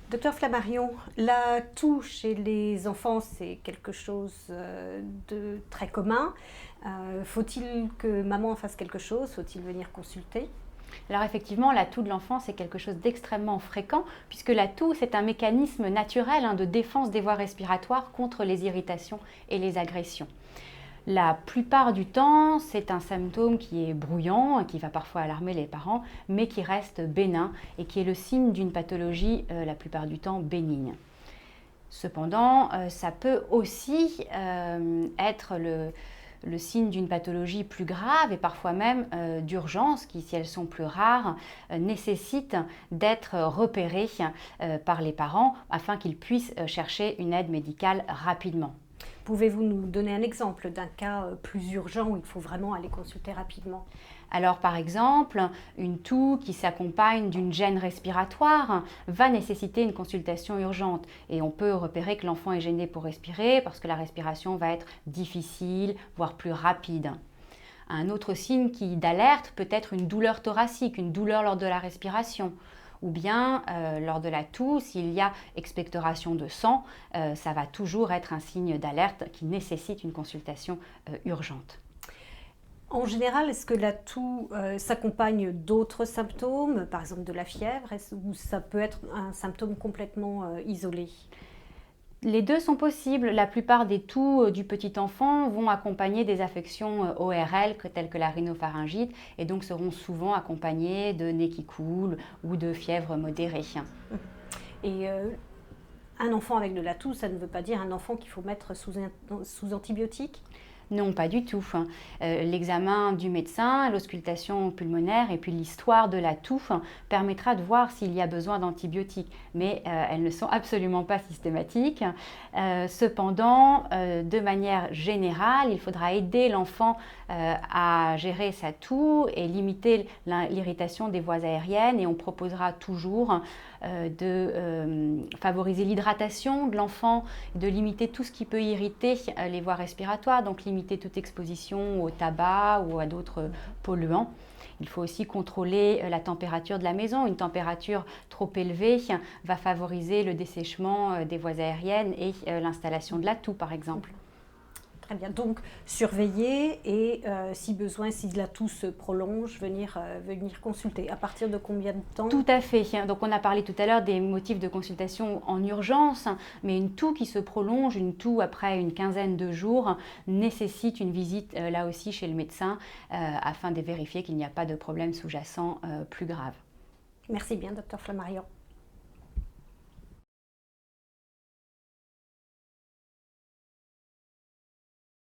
Docteur Flammarion, la toux chez les enfants, c'est quelque chose de très commun. Faut-il que maman fasse quelque chose? Faut-il venir consulter? Alors effectivement, la toux de l'enfant, c'est quelque chose d'extrêmement fréquent, puisque la toux, c'est un mécanisme naturel de défense des voies respiratoires contre les irritations et les agressions. La plupart du temps, c'est un symptôme qui est bruyant, qui va parfois alarmer les parents, mais qui reste bénin et qui est le signe d'une pathologie la plupart du temps bénigne. Cependant, ça peut aussi être le signe d'une pathologie plus grave et parfois même d'urgence qui, si elles sont plus rares, nécessitent d'être repérées par les parents afin qu'ils puissent chercher une aide médicale rapidement. Pouvez-vous nous donner un exemple d'un cas plus urgent où il faut vraiment aller consulter rapidement? Alors par exemple, une toux qui s'accompagne d'une gêne respiratoire va nécessiter une consultation urgente et on peut repérer que l'enfant est gêné pour respirer parce que la respiration va être difficile, voire plus rapide. Un autre signe d'alerte peut être une douleur thoracique, une douleur lors de la respiration. Ou bien, lors de la toux, s'il y a expectoration de sang, ça va toujours être un signe d'alerte qui nécessite une consultation urgente. En général, est-ce que la toux s'accompagne d'autres symptômes, par exemple de la fièvre, ou ça peut être un symptôme complètement isolé? Les deux sont possibles. La plupart des toux du petit enfant vont accompagner des affections ORL telles que la rhinopharyngite et donc seront souvent accompagnées de nez qui coule ou de fièvre modérée. Et un enfant avec de la toux, ça ne veut pas dire un enfant qu'il faut mettre sous antibiotiques? Non, pas du tout. L'examen du médecin, l'auscultation pulmonaire et puis l'histoire de la toux permettra de voir s'il y a besoin d'antibiotiques, mais elles ne sont absolument pas systématiques. Cependant, de manière générale, il faudra aider l'enfant à gérer sa toux et limiter l'irritation des voies aériennes et on proposera toujours de favoriser l'hydratation de l'enfant, de limiter tout ce qui peut irriter les voies respiratoires, donc limiter toute exposition au tabac ou à d'autres polluants. Il faut aussi contrôler la température de la maison. Une température trop élevée va favoriser le dessèchement des voies aériennes et l'installation de la toux, par exemple. Très bien, donc surveiller et si besoin, si la toux se prolonge, venir consulter. À partir de combien de temps? Tout à fait. Donc on a parlé tout à l'heure des motifs de consultation en urgence, mais une toux qui se prolonge, une toux après une quinzaine de jours, nécessite une visite là aussi chez le médecin afin de vérifier qu'il n'y a pas de problème sous-jacent plus grave. Merci bien, docteur Flammarion.